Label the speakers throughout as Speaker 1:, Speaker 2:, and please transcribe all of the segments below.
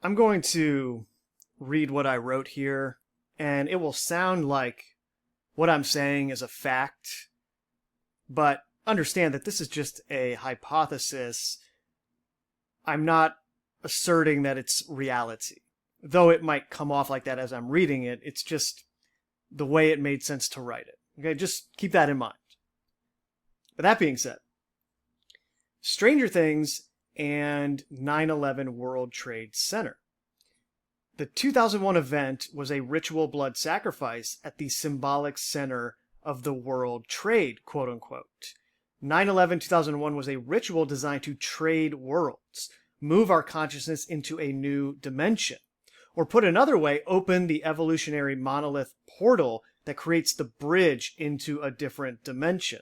Speaker 1: I'm going to read what I wrote here, and it will sound like what I'm saying is a fact, but understand that this is just a hypothesis. I'm not asserting that it's reality. Though it might come off like that as I'm reading it, it's just the way it made sense to write it. Okay, just keep that in mind. But that being said, Stranger Things and 9/11 World Trade Center. The 2001 event was a ritual blood sacrifice at the symbolic center of the World Trade, quote unquote. 9/11 2001 was a ritual designed to trade worlds, move our consciousness into a new dimension. Or put another way, open the evolutionary monolith portal that creates the bridge into a different dimension.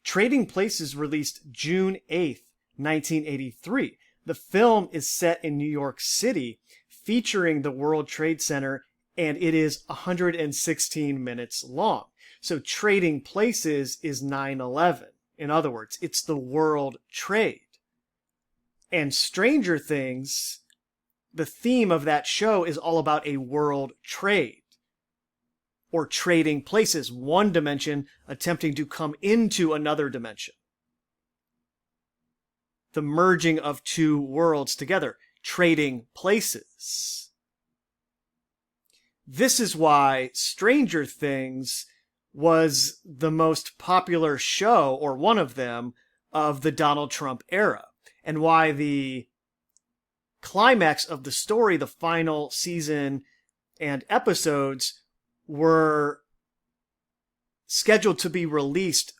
Speaker 1: Trading Places released June 8th, 1983. The film is set in New York City, featuring the World Trade Center, and it is 116 minutes long. So Trading Places is 9/11. In other words, it's the World Trade. And Stranger Things, the theme of that show is all about a world trade, or trading places, one dimension attempting to come into another dimension. The merging of two worlds together, trading places. This is why Stranger Things was the most popular show, or one of them, of the Donald Trump era, and why the climax of the story, the final season and episodes, were scheduled to be released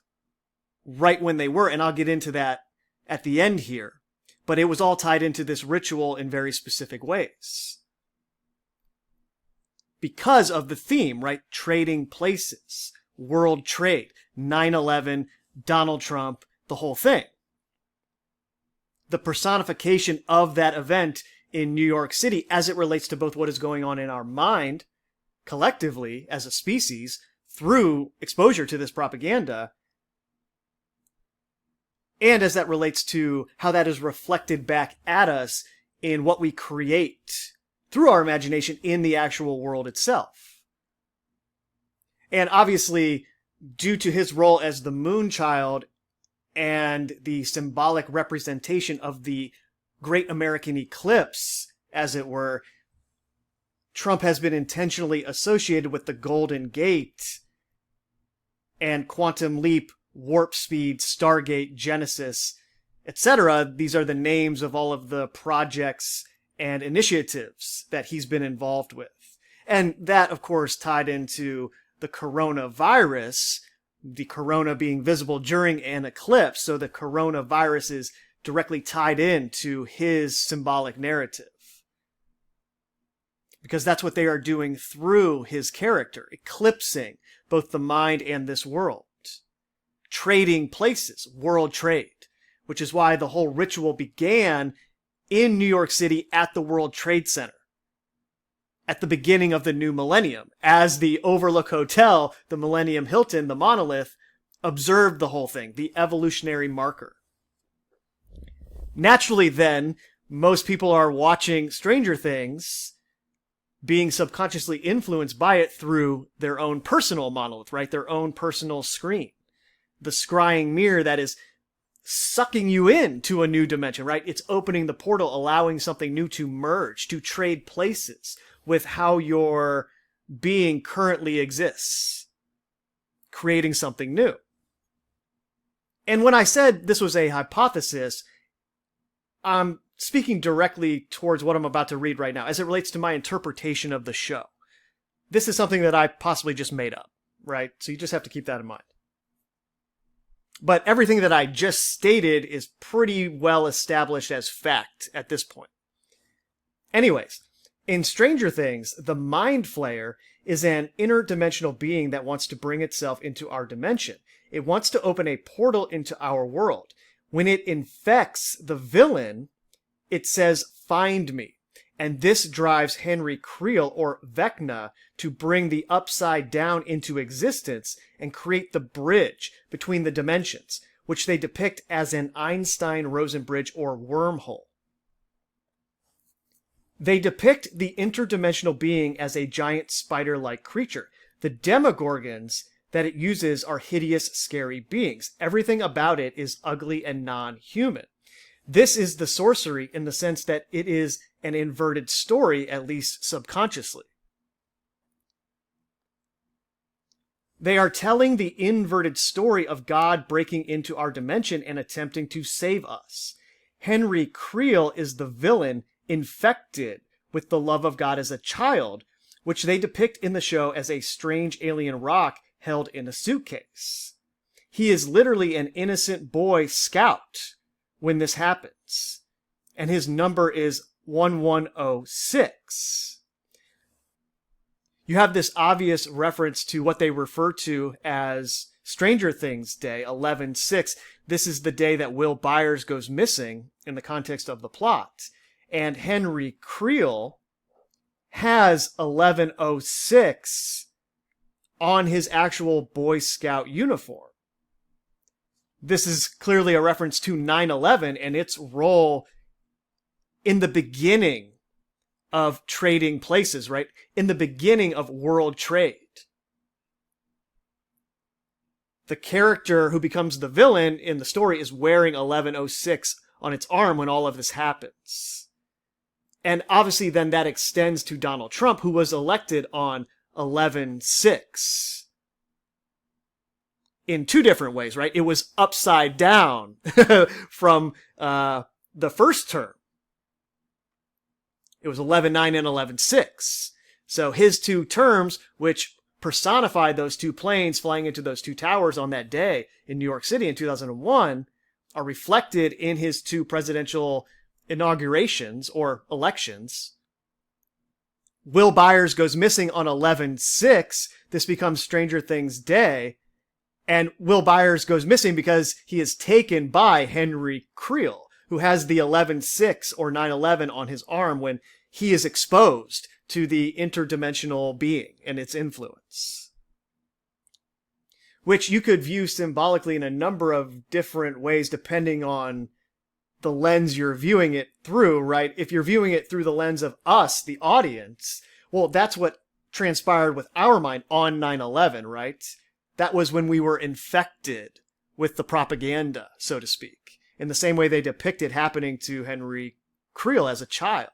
Speaker 1: right when they were, and I'll get into that at the end here. But it was all tied into this ritual in very specific ways. Because of the theme, right? Trading places, world trade, 9/11, Donald Trump, the whole thing. The personification of that event in New York City as it relates to both what is going on in our mind collectively as a species through exposure to this propaganda, and as that relates to how that is reflected back at us in what we create through our imagination in the actual world itself. And obviously, due to his role as the Moonchild and the symbolic representation of the Great American Eclipse, as it were, Trump has been intentionally associated with the Golden Gate and Quantum Leap, Warp Speed, Stargate, Genesis, etc. These are the names of all of the projects and initiatives that he's been involved with. And that, of course, tied into the coronavirus, the corona being visible during an eclipse, so the coronavirus is directly tied into his symbolic narrative. Because that's what they are doing through his character, eclipsing both the mind and this world. Trading places, world trade, which is why the whole ritual began in New York City at the World Trade Center at the beginning of the new millennium, as the Overlook Hotel, the Millennium Hilton, the monolith, observed the whole thing, the evolutionary marker. Naturally then, most people are watching Stranger Things, being subconsciously influenced by it through their own personal monolith, right? Their own personal screen. The scrying mirror that is sucking you into a new dimension, right? It's opening the portal, allowing something new to merge, to trade places with how your being currently exists, creating something new. And when I said this was a hypothesis, I'm speaking directly towards what I'm about to read right now, as it relates to my interpretation of the show. This is something that I possibly just made up, right? So you just have to keep that in mind. But everything that I just stated is pretty well established as fact at this point. Anyways, in Stranger Things, the Mind Flayer is an interdimensional being that wants to bring itself into our dimension. It wants to open a portal into our world. When it infects the villain, it says, "Find me." And this drives Henry Creel, or Vecna, to bring the Upside Down into existence and create the bridge between the dimensions, which they depict as an Einstein-Rosen bridge or wormhole. They depict the interdimensional being as a giant spider-like creature. The demogorgons that it uses are hideous, scary beings. Everything about it is ugly and non-human. This is the sorcery in the sense that it is an inverted story, at least subconsciously. They are telling the inverted story of God breaking into our dimension and attempting to save us. Henry Creel is the villain infected with the love of God as a child, which they depict in the show as a strange alien rock held in a suitcase. He is literally an innocent boy scout when this happens, and his number is 1106. You have this obvious reference to what they refer to as Stranger Things Day, 11/6. This is the day that Will Byers goes missing in the context of the plot. And Henry Creel has 11/06 on his actual Boy Scout uniform. This is clearly a reference to 9/11 and its role in the beginning of trading places, right? In the beginning of world trade. The character who becomes the villain in the story is wearing 11/06 on its arm when all of this happens. And obviously then that extends to Donald Trump, who was elected on 11/6. In two different ways, right? It was upside down from the first term. It was 11/9 and 11/6. So his two terms, which personified those two planes flying into those two towers on that day in New York City in 2001, are reflected in his two presidential inaugurations or elections. Will Byers goes missing on 11/6. This becomes Stranger Things Day. And Will Byers goes missing because he is taken by Henry Creel, who has the 11/6 or 9/11 on his arm when he is exposed to the interdimensional being and its influence. Which you could view symbolically in a number of different ways depending on the lens you're viewing it through, right? If you're viewing it through the lens of us, the audience, well, that's what transpired with our mind on 9/11, right? That was when we were infected with the propaganda, so to speak, in the same way they depict it happening to Henry Creel as a child.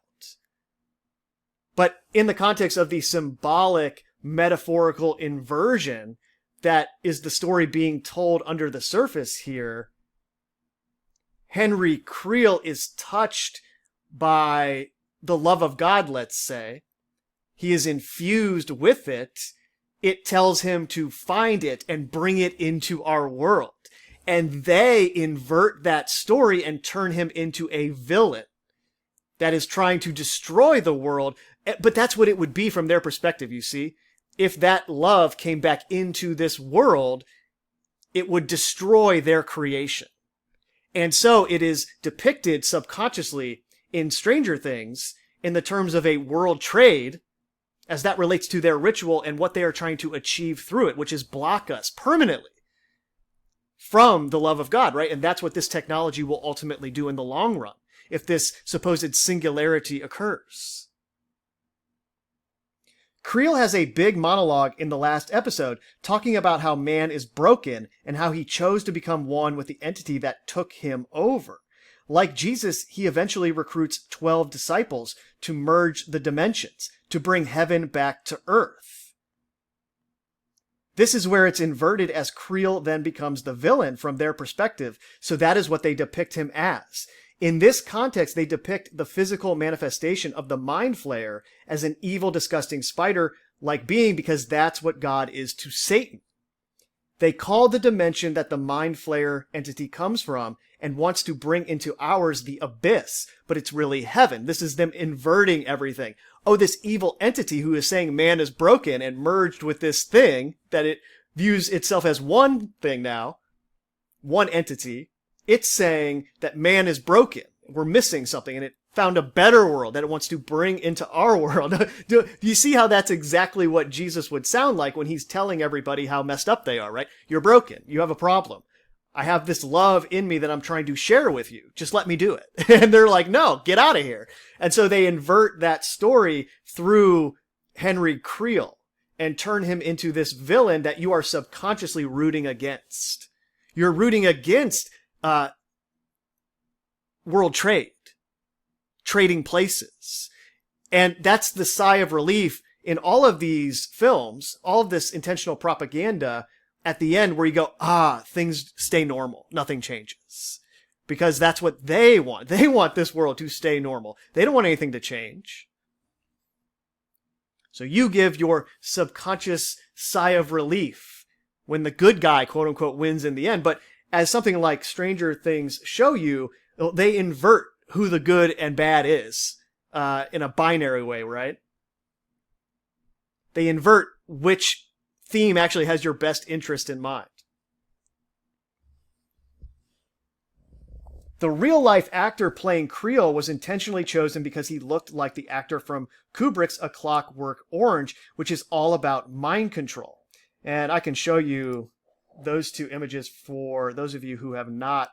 Speaker 1: But in the context of the symbolic, metaphorical inversion that is the story being told under the surface here, Henry Creel is touched by the love of God, let's say. He is infused with it. It tells him to find it and bring it into our world. And they invert that story and turn him into a villain that is trying to destroy the world. But that's what it would be from their perspective, you see. If that love came back into this world, it would destroy their creation. And so it is depicted subconsciously in Stranger Things in the terms of a world trade, as that relates to their ritual and what they are trying to achieve through it, which is block us permanently from the love of God, right? And that's what this technology will ultimately do in the long run, if this supposed singularity occurs. Creel has a big monologue in the last episode talking about how man is broken and how he chose to become one with the entity that took him over. Like Jesus, he eventually recruits 12 disciples to merge the dimensions, to bring heaven back to earth. This is where it's inverted as Creel then becomes the villain from their perspective, so that is what they depict him as. In this context, they depict the physical manifestation of the Mind Flayer as an evil, disgusting spider-like being because that's what God is to Satan. They call the dimension that the Mind Flayer entity comes from and wants to bring into ours the abyss, but it's really heaven. This is them inverting everything. Oh, this evil entity who is saying man is broken and merged with this thing, that it views itself as one thing now, one entity. It's saying that man is broken. We're missing something, and it found a better world that it wants to bring into our world. Do you see how that's exactly what Jesus would sound like when he's telling everybody how messed up they are, right? You're broken. You have a problem. I have this love in me that I'm trying to share with you. Just let me do it. And they're like, no, get out of here. And so they invert that story through Henry Creel and turn him into this villain that you are subconsciously rooting against. You're rooting against world trade, trading places. And that's the sigh of relief in all of these films, all of this intentional propaganda at the end where you go, things stay normal. Nothing changes. Because that's what they want. They want this world to stay normal. They don't want anything to change. So you give your subconscious sigh of relief when the good guy, quote unquote, wins in the end. But as something like Stranger Things show you, they invert who the good and bad is in a binary way, right? They invert which theme actually has your best interest in mind. The real-life actor playing Creel was intentionally chosen because he looked like the actor from Kubrick's A Clockwork Orange, which is all about mind control. And I can show you those two images for those of you who have not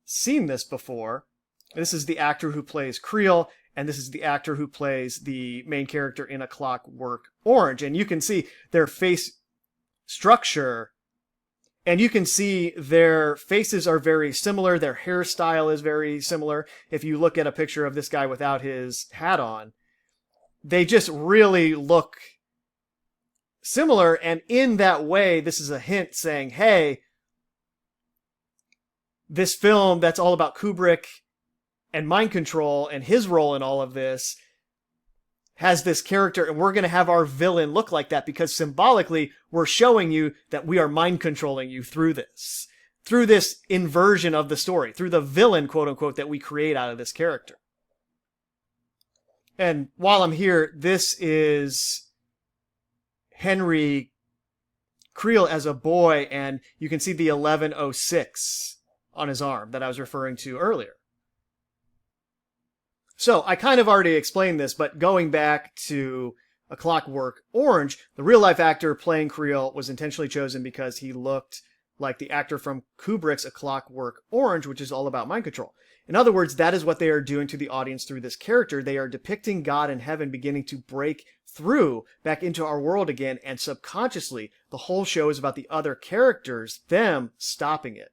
Speaker 1: seen this before. This is the actor who plays Creel, and this is the actor who plays the main character in A Clockwork Orange. And you can see their face structure, and you can see their faces are very similar. Their hairstyle is very similar. If you look at a picture of this guy without his hat on, they just really look similar. And in that way, this is a hint saying, hey, this film that's all about Kubrick and mind control and his role in all of this has this character, and we're going to have our villain look like that because symbolically we're showing you that we are mind controlling you through this inversion of the story, through the villain, quote unquote, that we create out of this character. And while I'm here, this is Henry Creel as a boy, and you can see the 1106 on his arm that I was referring to earlier. So I kind of already explained this, but going back to A Clockwork Orange, the real-life actor playing Creel was intentionally chosen because he looked like the actor from Kubrick's A Clockwork Orange, which is all about mind control. In other words, that is what they are doing to the audience through this character. They are depicting God in heaven beginning to break through back into our world again, and subconsciously, the whole show is about the other characters, them stopping it.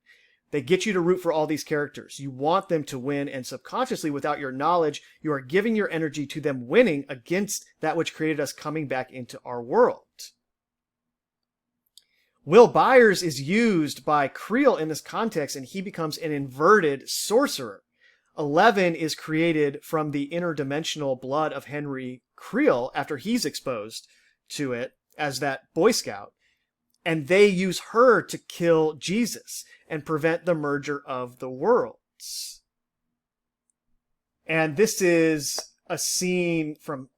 Speaker 1: They get you to root for all these characters. You want them to win, and subconsciously, without your knowledge, you are giving your energy to them winning against that which created us coming back into our world. Will Byers is used by Creel in this context, and he becomes an inverted sorcerer. 11 is created from the interdimensional blood of Henry Creel after he's exposed to it as that Boy Scout. And they use her to kill Jesus and prevent the merger of the worlds. And this is a scene from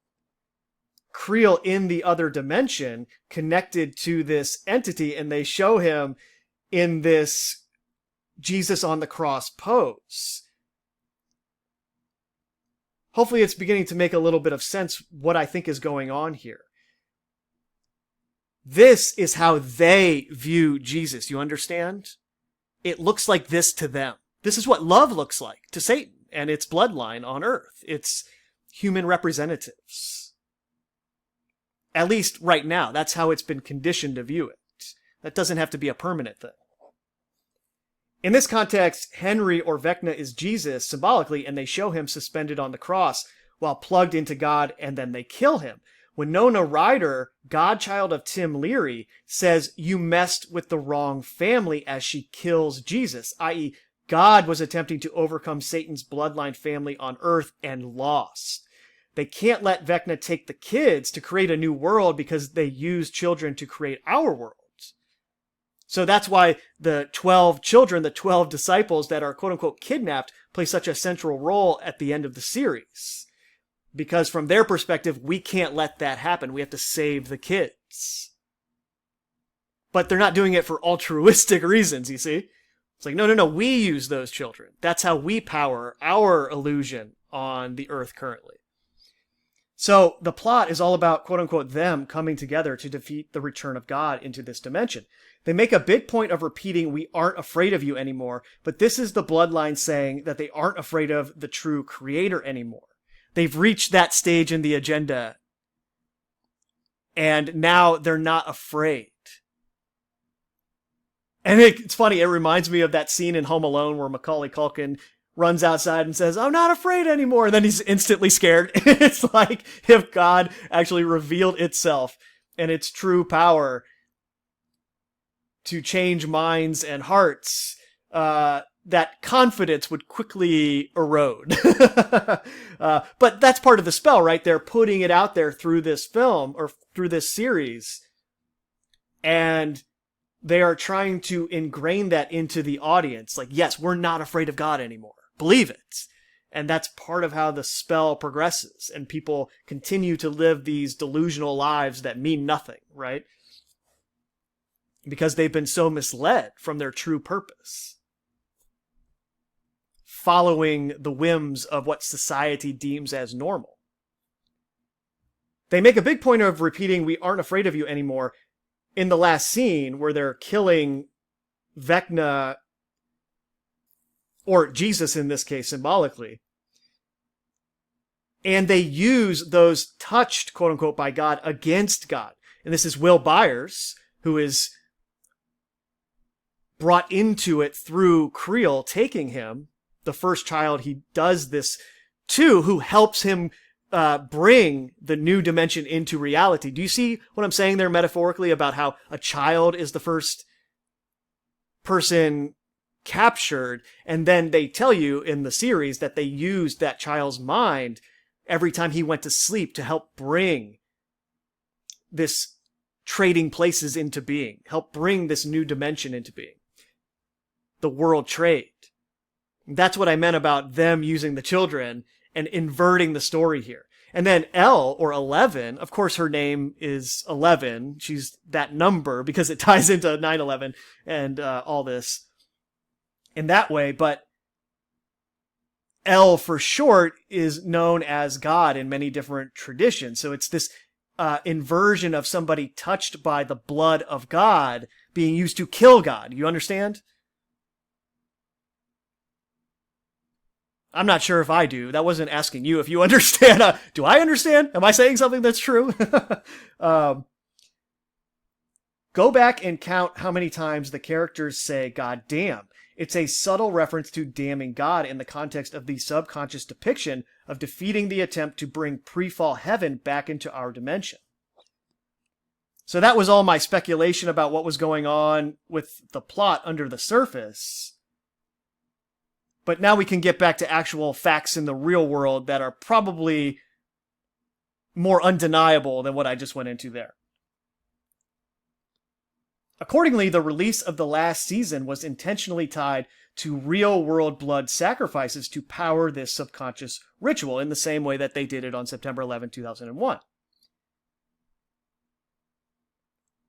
Speaker 1: Creel in the other dimension connected to this entity, and they show him in this Jesus on the cross pose. Hopefully it's beginning to make a little bit of sense what I think is going on here. This is how they view Jesus, you understand? It looks like this to them. This is what love looks like to Satan and its bloodline on earth. It's human representatives. At least right now, that's how it's been conditioned to view it. That doesn't have to be a permanent thing. In this context, Henry or Vecna is Jesus symbolically, and they show him suspended on the cross while plugged into God, and then they kill him. Winona Ryder, godchild of Tim Leary, says you messed with the wrong family as she kills Jesus, i.e., God was attempting to overcome Satan's bloodline family on earth and lost. They can't let Vecna take the kids to create a new world because they use children to create our world. So that's why the 12 children, the 12 disciples that are quote-unquote kidnapped, play such a central role at the end of the series. Because from their perspective, we can't let that happen. We have to save the kids. But they're not doing it for altruistic reasons, you see? It's like, no, we use those children. That's how we power our illusion on the earth currently. So the plot is all about, quote-unquote, them coming together to defeat the return of God into this dimension. They make a big point of repeating, we aren't afraid of you anymore, but this is the bloodline saying that they aren't afraid of the true creator anymore. They've reached that stage in the agenda, and now they're not afraid. And it's funny, it reminds me of that scene in Home Alone where Macaulay Culkin runs outside and says, I'm not afraid anymore, and then he's instantly scared. It's like if God actually revealed itself and its true power to change minds and hearts, that confidence would quickly erode. But that's part of the spell, right? They're putting it out there through this film or through this series. And they are trying to ingrain that into the audience. Like, yes, we're not afraid of God anymore. Believe it. And that's part of how the spell progresses. And people continue to live these delusional lives that mean nothing, right? Because they've been so misled from their true purpose, following the whims of what society deems as normal. They make a big point of repeating, we aren't afraid of you anymore, in the last scene where they're killing Vecna, or Jesus in this case, symbolically. And they use those touched, quote unquote, by God against God. And this is Will Byers, who is brought into it through Creel taking him, the first child he does this to, who helps him bring the new dimension into reality. Do you see what I'm saying there metaphorically about how a child is the first person captured, and then they tell you in the series that they used that child's mind every time he went to sleep to help bring this trading places into being, help bring this new dimension into being. The world trade. That's what I meant about them using the children and inverting the story here. And then Elle, or 11, of course her name is 11. She's that number because it ties into 9/11 and all this in that way. But Elle, for short, is known as God in many different traditions. So it's this inversion of somebody touched by the blood of God being used to kill God. You understand? I'm not sure if I do. That wasn't asking you if you understand. Do I understand? Am I saying something that's true? Go back and count how many times the characters say, God damn. It's a subtle reference to damning God in the context of the subconscious depiction of defeating the attempt to bring pre-fall heaven back into our dimension. So that was all my speculation about what was going on with the plot under the surface. But now we can get back to actual facts in the real world that are probably more undeniable than what I just went into there. Accordingly, the release of the last season was intentionally tied to real-world blood sacrifices to power this subconscious ritual in the same way that they did it on September 11, 2001.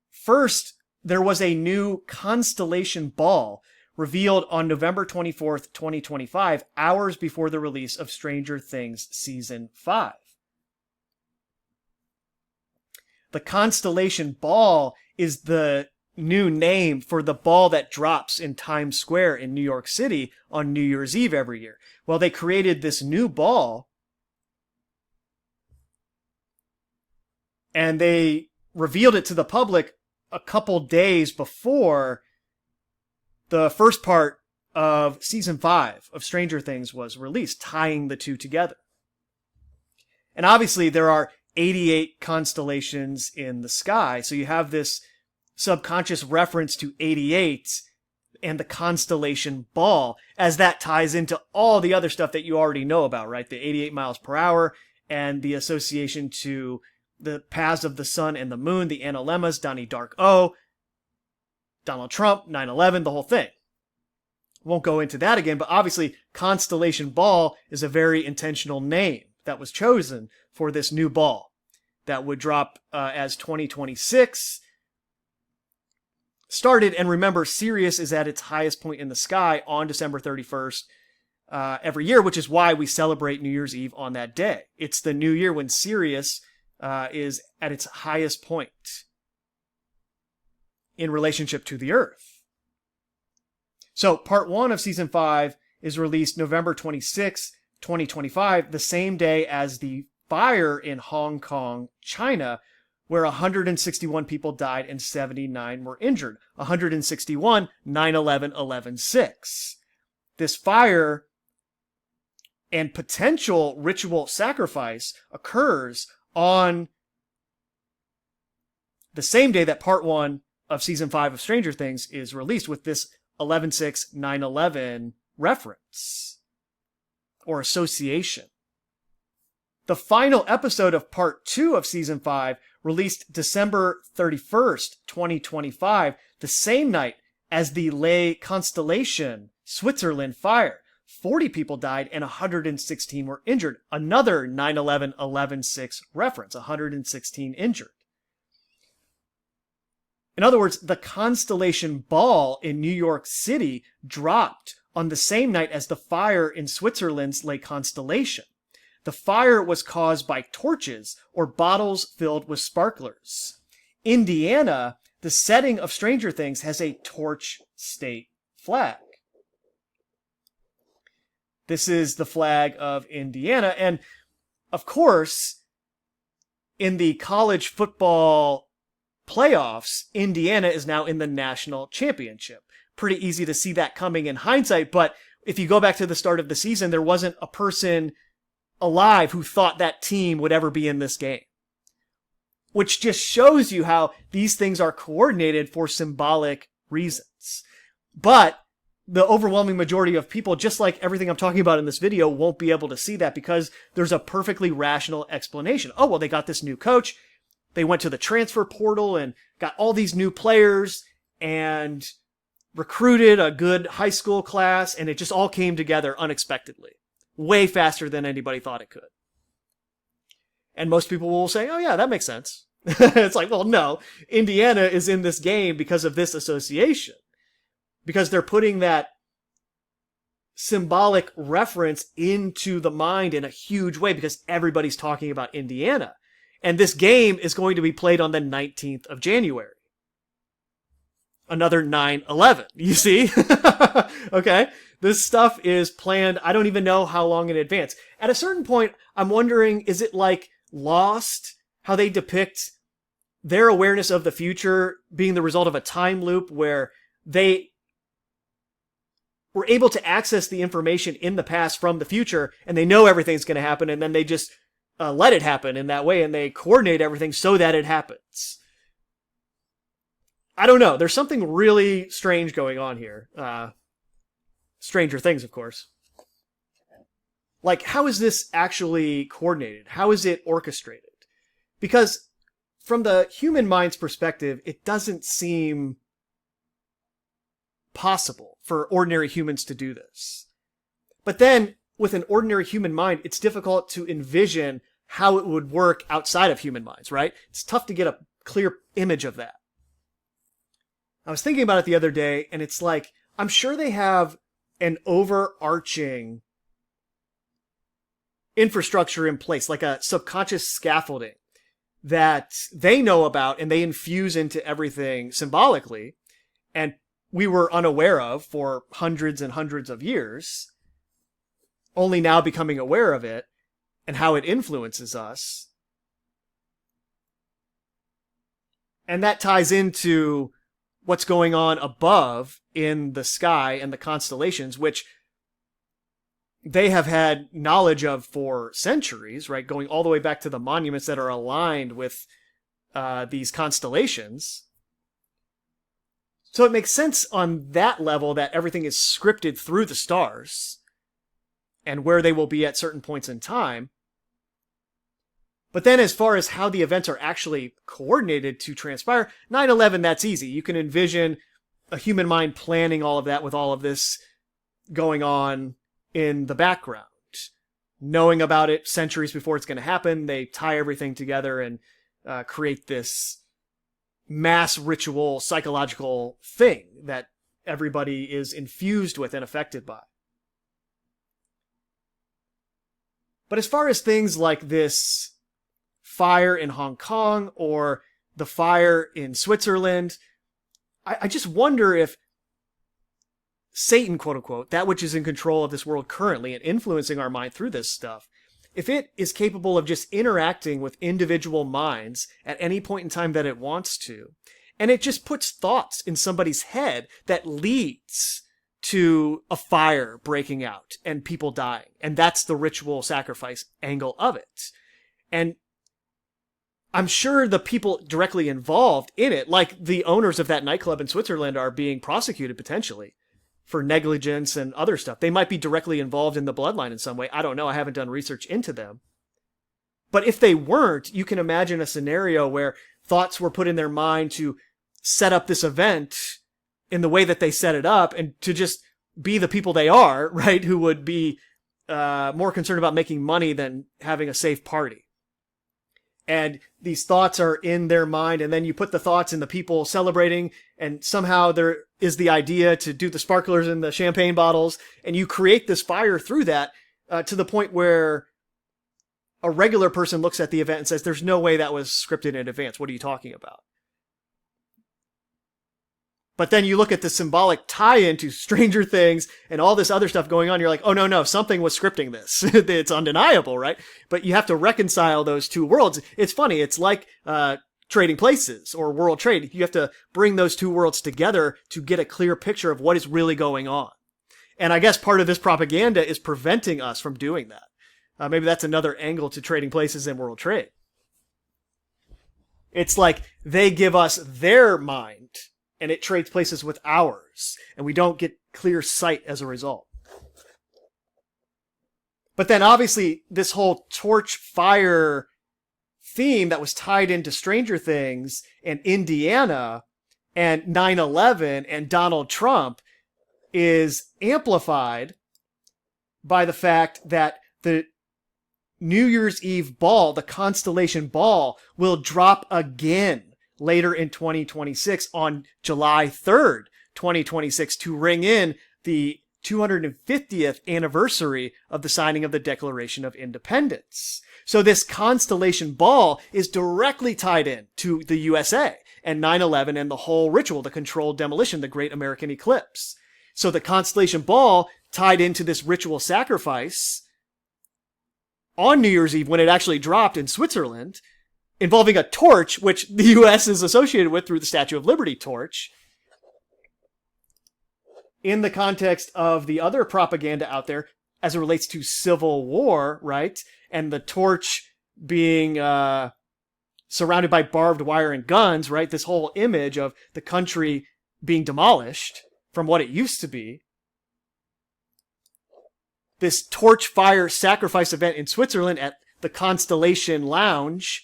Speaker 1: First, there was a new constellation ball revealed on November 24th, 2025, hours before the release of Stranger Things Season 5. The Constellation Ball is the new name for the ball that drops in Times Square in New York City on New Year's Eve every year. Well, they created this new ball, and they revealed it to the public a couple days before the first part of Season 5 of Stranger Things was released, tying the two together. And obviously there are 88 constellations in the sky, so you have this subconscious reference to 88 and the constellation ball, as that ties into all the other stuff that you already know about, right? The 88 miles per hour and the association to the paths of the sun and the moon, the analemmas, Donnie Darko, Donald Trump, 9/11, the whole thing. Won't go into that again, but obviously Constellation Ball is a very intentional name that was chosen for this new ball that would drop as 2026 started. And remember, Sirius is at its highest point in the sky on December 31st every year, which is why we celebrate New Year's Eve on that day. It's the new year when Sirius is at its highest point. in relationship to the Earth. So part 1 of season 5 is released November 26, 2025, the same day as the fire in Hong Kong, China, where 161 people died and 79 were injured. 161, 9/11, 11/6. This fire and potential ritual sacrifice occurs on the same day that part 1 of season 5 of Stranger Things is released, with this 11/6, 9/11 reference or association. The final episode of part 2 of season 5 released December 31st, 2025, the same night as the Ley Constellation, Switzerland fire. 40 people died and 116 were injured. Another 9/11, 11/6 reference, 116 injured. In other words, the Constellation Ball in New York City dropped on the same night as the fire in Switzerland's Ley Constellation. The fire was caused by torches or bottles filled with sparklers. Indiana, the setting of Stranger Things, has a torch state flag. This is the flag of Indiana. And of course, in the college football playoffs, Indiana is now in the national championship. Pretty easy to see that coming in hindsight, but if you go back to the start of the season, there wasn't a person alive who thought that team would ever be in this game. Which just shows you how these things are coordinated for symbolic reasons. But the overwhelming majority of people, just like everything I'm talking about in this video, won't be able to see that because there's a perfectly rational explanation. Oh, well, they got this new coach. They went to the transfer portal and got all these new players and recruited a good high school class, and it just all came together unexpectedly. Way faster than anybody thought it could. And most people will say, oh yeah, that makes sense. It's like, well, no, Indiana is in this game because of this association. Because they're putting that symbolic reference into the mind in a huge way because everybody's talking about Indiana. And this game is going to be played on the 19th of January. Another 9/11, you see? Okay? This stuff is planned, I don't even know how long in advance. At a certain point, I'm wondering, is it like Lost? How they depict their awareness of the future being the result of a time loop where they were able to access the information in the past from the future, and they know everything's going to happen, and then they just let it happen in that way, and they coordinate everything so that it happens. I don't know. There's something really strange going on here. Stranger Things, of course. Like, how is this actually coordinated? How is it orchestrated? Because from the human mind's perspective, it doesn't seem possible for ordinary humans to do this. But then, with an ordinary human mind, it's difficult to envision how it would work outside of human minds, right? It's tough to get a clear image of that. I was thinking about it the other day, and it's like, I'm sure they have an overarching infrastructure in place, like a subconscious scaffolding that they know about and they infuse into everything symbolically, and we were unaware of for hundreds and hundreds of years, only now becoming aware of it and how it influences us. And that ties into what's going on above in the sky and the constellations, which they have had knowledge of for centuries, right? Going all the way back to the monuments that are aligned with these constellations. So it makes sense on that level that everything is scripted through the stars and where they will be at certain points in time. But then as far as how the events are actually coordinated to transpire, 9/11, that's easy. You can envision a human mind planning all of that with all of this going on in the background. Knowing about it centuries before it's going to happen, they tie everything together and create this mass ritual psychological thing that everybody is infused with and affected by. But as far as things like this fire in Hong Kong or the fire in Switzerland, I just wonder if Satan, quote unquote, that which is in control of this world currently and influencing our mind through this stuff, if it is capable of just interacting with individual minds at any point in time that it wants to, and it just puts thoughts in somebody's head that leads to a fire breaking out and people dying. And that's the ritual sacrifice angle of it. And I'm sure the people directly involved in it, like the owners of that nightclub in Switzerland, are being prosecuted potentially for negligence and other stuff. They might be directly involved in the bloodline in some way. I don't know. I haven't done research into them. But if they weren't, you can imagine a scenario where thoughts were put in their mind to set up this event in the way that they set it up and to just be the people they are, right? Who would be more concerned about making money than having a safe party. And these thoughts are in their mind, and then you put the thoughts in the people celebrating, and somehow there is the idea to do the sparklers in the champagne bottles, and you create this fire through that to the point where a regular person looks at the event and says, there's no way that was scripted in advance. What are you talking about? But then you look at the symbolic tie-in to Stranger Things and all this other stuff going on. You're like, oh, no, something was scripting this. It's undeniable, right? But you have to reconcile those two worlds. It's funny. It's like Trading Places or World Trade. You have to bring those two worlds together to get a clear picture of what is really going on. And I guess part of this propaganda is preventing us from doing that. Maybe that's another angle to Trading Places and World Trade. It's like they give us their mind, and it trades places with ours, and we don't get clear sight as a result. But then obviously this whole torch fire theme that was tied into Stranger Things and Indiana and 9/11 and Donald Trump is amplified by the fact that the New Year's Eve ball, the Constellation Ball, will drop again later in 2026 on July 3rd, 2026, to ring in the 250th anniversary of the signing of the Declaration of Independence. So this Constellation Ball is directly tied in to the USA and 9/11 and the whole ritual, the controlled demolition, the Great American Eclipse. So the Constellation Ball tied into this ritual sacrifice on New Year's Eve when it actually dropped in Switzerland, involving a torch, which the U.S. is associated with through the Statue of Liberty torch, in the context of the other propaganda out there as it relates to civil war, right? And the torch being surrounded by barbed wire and guns, right? This whole image of the country being demolished from what it used to be. This torch fire sacrifice event in Switzerland at the Constellation Lounge,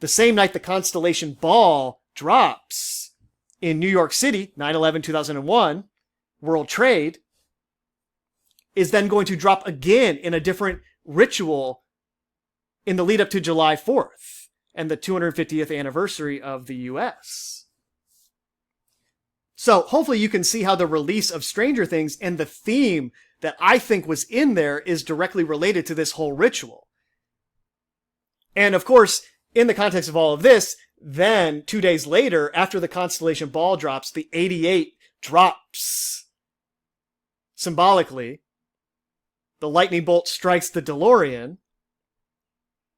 Speaker 1: the same night the Constellation Ball drops in New York City, 9/11/2001, World Trade, is then going to drop again in a different ritual in the lead up to July 4th and the 250th anniversary of the US. So hopefully you can see how the release of Stranger Things and the theme that I think was in there is directly related to this whole ritual. And of course, in the context of all of this, then 2 days later, after the Constellation Ball drops, the 88 drops. Symbolically, the lightning bolt strikes the DeLorean,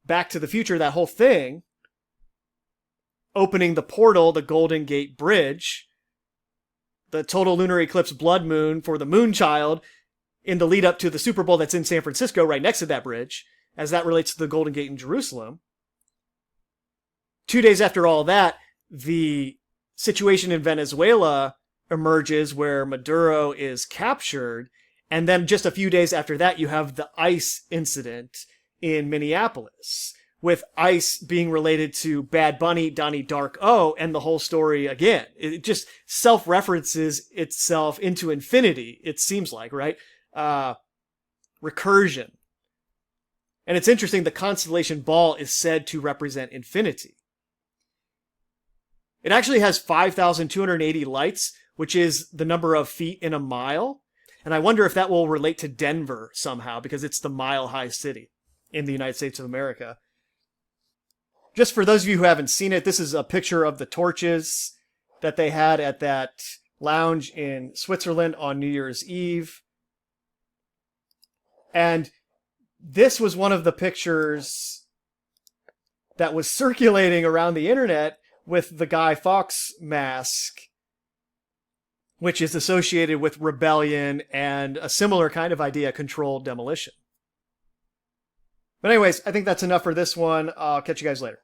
Speaker 1: Back to the Future, that whole thing, opening the portal, the Golden Gate Bridge, the total lunar eclipse blood moon for the Moonchild in the lead up to the Super Bowl that's in San Francisco right next to that bridge, as that relates to the Golden Gate in Jerusalem. 2 days after all that, the situation in Venezuela emerges where Maduro is captured. And then just a few days after that, you have the ICE incident in Minneapolis, with ICE being related to Bad Bunny, Donnie Darko, and the whole story again. It just self-references itself into infinity, it seems like, right? Recursion. And it's interesting, the Constellation Ball is said to represent infinity. It actually has 5,280 lights, which is the number of feet in a mile. And I wonder if that will relate to Denver somehow, because it's the mile-high city in the United States of America. Just for those of you who haven't seen it, this is a picture of the torches that they had at that lounge in Switzerland on New Year's Eve. And this was one of the pictures that was circulating around the internet with the Guy Fawkes mask, which is associated with rebellion and a similar kind of idea, controlled demolition. But anyways, I think that's enough for this one. I'll catch you guys later.